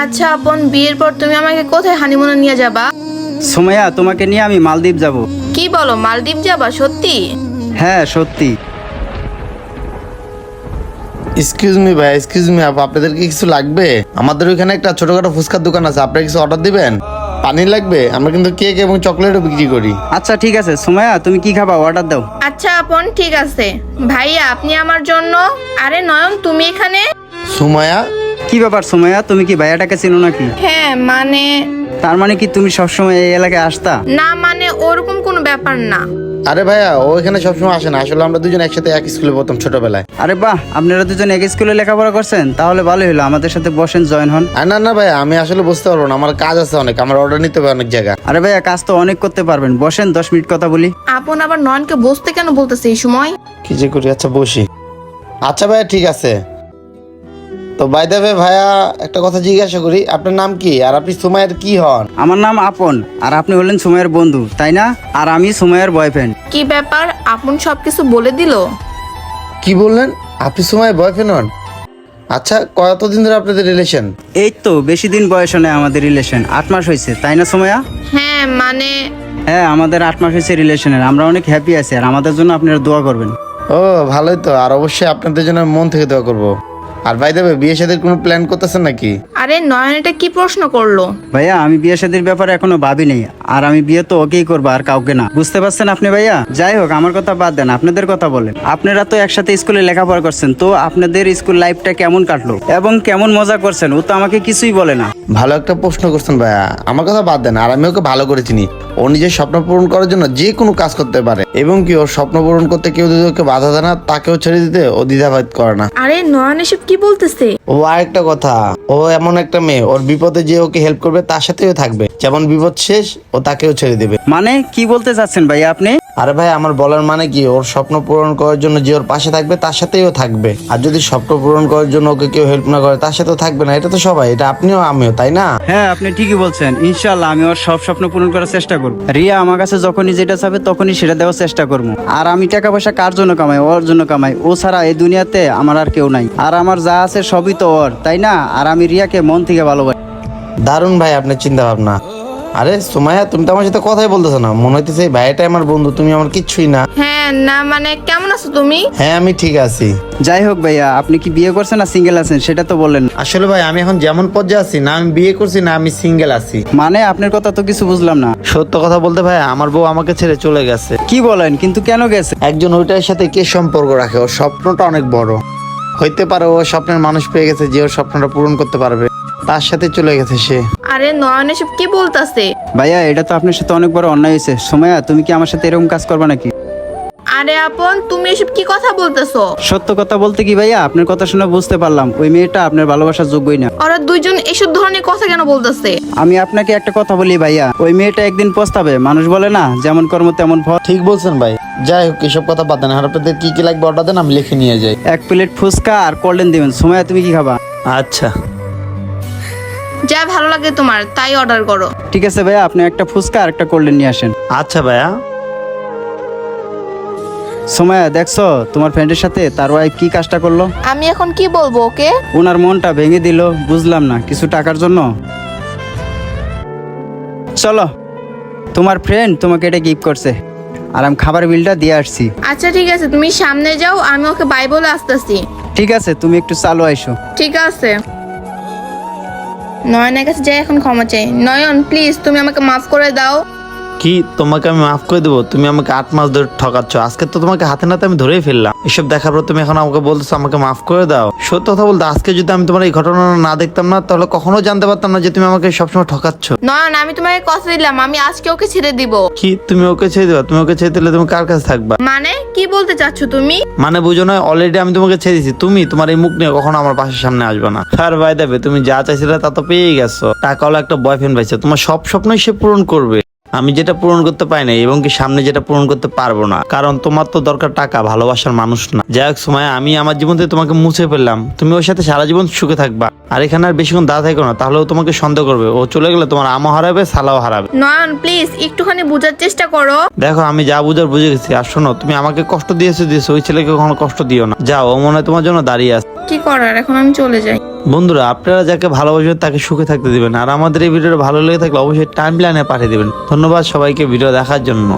আচ্ছা আপন, বিয়ের পর তুমি আমাকে কোথায় হানিমুনে নিয়ে যাবা? সুমাইয়া, তোমাকে নিয়ে আমি মালদ্বীপ যাব। কি বলো, মালদ্বীপ যাবা? সত্যি? হ্যাঁ সত্যি। এক্সকিউজ মি ভাই, এক্সকিউজ মি আপু, আপনাদের কি কিছু লাগবে? আমাদের ওইখানে একটা ছোটখাটো ফুচকার দোকান আছে, আপনারা কিছু অর্ডার দিবেন? পানি লাগবে? আমরা কিন্তু কেক এবং চকলেটও বিক্রি করি। আচ্ছা ঠিক আছে সুমাইয়া, তুমি কি খাবা অর্ডার দাও। আচ্ছা আপন, ঠিক আছে। ভাইয়া আপনি আমার জন্য। আরে নয়ন, তুমি এখানে? সুমায়া? কি ব্যাপার সুমাইয়া, তুমি কি ভাইয়াটাকে চিনো নাকি? হ্যাঁ মানে, তার মানে কি তুমি সবসময় এই এলাকায় আসতা? না মানে ওরকম কোনো ব্যাপার না। আরে ভাইয়া, ও এখানে সবসময় আসে না, আসলে আমরা দুজন একসাথে এক স্কুলে পড়তাম ছোটবেলায়। আরে বাহ, আপনারা দুজন এক স্কুলে লেখাপড়া করছেন, তাহলে ভালোই হলো, আমাদের সাথে বসেন, জয়েন হন। আর না না ভাইয়া, আমি আসলে বুঝতে পারবো না, আমার কাজ আছে অনেক, আমার অর্ডার নিতে হবে অনেক জায়গা। আরে ভাইয়া, কাজ তো অনেক করতে পারবেন, বসেন 10 মিনিট কথা বলি। আপন আবার নয়নকে বসতে কেন বলতেছে এই সময়? কি যে করি, আচ্ছা বসি। আচ্ছা ভাইয়া ঠিক আছে। তো বাই দ্য ওয়ে ভাইয়া, একটা কথা জিজ্ঞাসা করি, আপনার নাম কি আর আপনি সুমাইয়ার কি হন? আমার নাম আপন, আর আপনি হলেন সুমাইয়ার বন্ধু, তাই না? আর আমি সুমাইয়ার বয়ফ্রেন্ড। কি ব্যাপার, আপন সবকিছু বলে দিল? কি বললেন? আপনি সুমাইয়ার বয়ফ্রেন্ড হন? আচ্ছা, কতদিন ধরে আপনাদের রিলেশন? এই তো বেশি দিন বয়স নেই আমাদের রিলেশন, 8 মাস হয়েছে, তাই না সুমাইয়া? হ্যাঁ মানে, হ্যাঁ আমাদের 8 মাস হয়েছে রিলেশনের, আমরা অনেক হ্যাপি আছি, আর আমাদের জন্য আপনারা দোয়া করবেন। ও ভালোই তো, আর অবশ্যই আপনাদের জন্য আমি মন থেকে দোয়া করবো। আর ভাই দেবে, বিয়ে শাদীর কোনো প্ল্যান করতেছেন নাকি? আরে নয়ন এটা কি প্রশ্ন করলো? ভাইয়া আমি বিয়ে শাদীর ব্যাপারে এখনো ভাবিনি, আর আমি বিয়ে তো ওকেই করবো, আর কাউকে না, বুঝতে পারছেন আপনি ভাইয়া? যাই হোক, আমার কথা বাদ দেন, আপনাদের কথা বলেন। আপনারা তো একসাথে স্কুলে লেখাপড়া করছেন, তো আপনাদের স্কুল লাইফটা কেমন কাটলো এবং কেমন মজা করছেন? ও তো আমাকে কিছুই বলে না। ভালো একটা প্রশ্ন করছেন ভাইয়া, আমার কথা বাদ দেন, আর আমি ওকে ভালো করে চিনি। ও নিজের স্বপ্ন পূরণ করার জন্য যে কোনো কাজ করতে পারে, এবং কি ওর স্বপ্ন পূরণ করতে কেউ যদি ওকে বাধা দেয় না, তাকেও ছেড়ে দিতে ও দ্বিধাবোধ করে না। আরে নয়ন এসব কি বলতেছে? ও আরেকটা কথা, ও এমন একটা মেয়ে, ওর বিপদে যে ওকে হেল্প করবে তার সাথেও থাকবে, যেমন বিপদ শেষ ও তাকেও ছেড়ে দেবে। মানে কি বলতে চাচ্ছেন ভাইয়া আপনি? আরে ভাই, আমার বলার মানে কি, ওর স্বপ্ন পূরণ করার জন্য যে ওর পাশে থাকবে তার সাথেও থাকবে, আর যদি স্বপ্ন পূরণ করার জন্য ওকে কেউ হেল্প না করে তার সাথেও থাকবে না। এটা তো সবাই, এটা আপনিও আমিও, তাই না? হ্যাঁ আপনি ঠিকই বলছেন, ইনশাল্লাহ আমি ওর সব স্বপ্ন পূরণ করার চেষ্টা করবো। রিয়া আমার কাছে যখনই যেটা চাবে তখনই সেটা দেওয়ার চেষ্টা করবো। আর আমি টাকা পয়সা কার জন্য কামাই? ওর জন্য কামাই, ও ছাড়া এই দুনিয়াতে আমার আর কেউ নাই, আর আমার যা আছে সবই তো ওর, তাই না? আর আমি রিয়াকে মন থেকে ভালোবাসি। দারুণ ভাই আপনার চিন্তা ভাবনা। আরে সুমাইয়া, তুমি তো আমার সাথে কথাই বলতেছো না, মনে হইতেছে এই ভাইটাই আমার বন্ধু, তুমি আমার কিচ্ছুই না। হ্যাঁ না মানে, কেমন আছো তুমি? হ্যাঁ আমি ঠিক আছি। যাই হোক ভাইয়া, আপনি কি বিয়ে করছেন না সিঙ্গেল আছেন সেটা তো বললেন না। আসলে ভাই, আমি এখন যেমন পর্যায়ে আছি, না আমি বিয়ে করছি না আমি সিঙ্গেল আছি। মানে আপনার কথা তো কিছু বুঝলাম না। সত্য কথা বলতে ভাই, আমার বউ আমাকে ছেড়ে চলে গেছে। কি বলেন? কিন্তু কেন গেছে? একজন ওইটার সাথে কে সম্পর্ক রাখে, ওর স্বপ্নটা অনেক বড়, হইতে পারে ও স্বপ্নের মানুষ পেয়ে গেছে যে ওর স্বপ্নটা পূরণ করতে পারবে, তার সাথে চলে গেছে সে। আরে নয়ন এসব কি বলতাছে? ভাইয়া এটা তো আপনার সাথে অনেক বড় অন্যায় হয়েছে। সুমাইয়া, তুমি কি আমার সাথে এরকম কাজ করবে নাকি? আরে আপন, তুমি এসব কি কথা বলতেছো? সত্য কথা বলতে কি ভাইয়া, আপনার কথা শুনে বুঝতে পারলাম ওই মেয়েটা আপনার ভালোবাসার যোগ্যই না। ওরা দুইজন এসব ধরনের কথা কেন বলতেছে? আমি আপনাকে একটা কথা বলি ভাইয়া, ওই মেয়েটা একদিন পস্তাবে, মানুষ বলে না যেমন কর্ম তেমন ফল। ঠিক বলছেন ভাই। যাই হোক, এসব কথা বাদ দেন, আর আপনাদের কি কি লাগবে অর্ডার দেন, আমি লিখে নিয়ে যাই। 1 প্লেট ফুচকা আর কোল্ড ড্রিঙ্ক দিবেন। সুমাইয়া তুমি কি খাবা? আচ্ছা যা ভালো লাগে তোমার তাই অর্ডার করো। ঠিক আছে ভাইয়া, আপনি একটা ফুচকা আর একটা কোল্ড ড্রিঙ্ক নিয়ে আসেন। আচ্ছা ভাইয়া। সুমাইয়া দেখছো তোমার ফ্রেন্ডের সাথে তার ওয়াইফ কি কাজটা করলো? আমি এখন কি বলবো ওকে? ওনার মনটা ভেঙে দিল, বুঝলাম না, কিছু টাকার জন্য। চলো, তোমার ফ্রেন্ড তোমাকে এটা গিফট করছে, আর আমি খাবার বিলটা দিয়ে আসছি। আচ্ছা ঠিক আছে, তুমি সামনে যাও, আমি ওকে বাই বলে আসতেছি। ঠিক আছে, তুমি একটু চালু আইসো। ঠিক আছে। নয়নের কাছে যাই এখন ক্ষমা চাই। নয়ন প্লিজ, তুমি আমাকে মাফ করে দাও। কি, তোমাকে আমি মাফ করে দেবো? তুমি আমাকে 8 মাস ধরে ঠকাচ্ছ, আজকে তো তোমাকে হাতে নাতে আমি ধরেই ফেললাম। এসব দেখার পর তুমি এখন আমাকে বলতেছো আমাকে মাফ করে দাও? সত্য কথা বলতে, আজকে যদি আমি তোমার এই ঘটনা না দেখতাম না, তাহলে কখনো জানতে পারতাম না যে তুমি আমাকে সবসময় ঠকাচ্ছ। নয়ন, আমি তোমাকে কথা দিলাম আমি আজকে ওকে ছেড়ে দিব। কি, তুমি ওকে ছেড়ে দেবা? তুমি ওকে ছেড়ে দিলে তুমি কার কাছে থাকবা? মানে কি বলতে চাচ্ছ তুমি? মানে বুঝো না, অলরেডি আমি তোমাকে ছেড়ে দিছি, তুমি তোমার এই মুখ নিয়ে কখনো আমার পাশের সামনে আসবে না। আর ভাই দেবে, তুমি যা চাইছিলে তা তো পেয়েই গেছো, টাকা হলো একটা বয়ফ্রেন্ড পাইছে, তোমার সব স্বপ্নই সে পূরণ করবে। আমি যেটা পূরণ করতে পাই না, এবং কি সামনে যেটা পূরণ করতে পারবো না, কারণ তোমার তো দরকার টাকা, ভালোবাসার মানুষ না। যাই হোক সময়, আমি আমার জীবন থেকে তোমাকে মুছে ফেললাম, তুমি ওর সাথে সারা জীবন সুখে থাকবা। আর এখানে আর বেশিক্ষণ দাঁড়া থাকো না, তাহলে ও তোমাকে সন্দেহ করবে, ও চলে গেলে তোমার আমও হারাবে, সালাও হারাবে। নয়ন প্লিজ একটুখানি বোঝার চেষ্টা করো। দেখো, আমি যা বুঝার বুঝে গেছি, আর শোনো, তুমি আমাকে কষ্ট দিয়েছো, ওই ছেলেকে কখনো কষ্ট দিও না। যাও, ও মনে হয় তোমার জন্য দাঁড়িয়ে আছে। কি করার, এখন আমি চলে যাই। বন্ধুরা আপনারা যাকে ভালোবাসবেন তাকে সুখে থাকতে দিবেন, আর আমাদের এই ভিডিওটা ভালো লেগে থাকলে অবশ্যই টাইম লাইনে পাঠিয়ে দিবেন। ধন্যবাদ সবাইকে ভিডিও দেখার জন্য।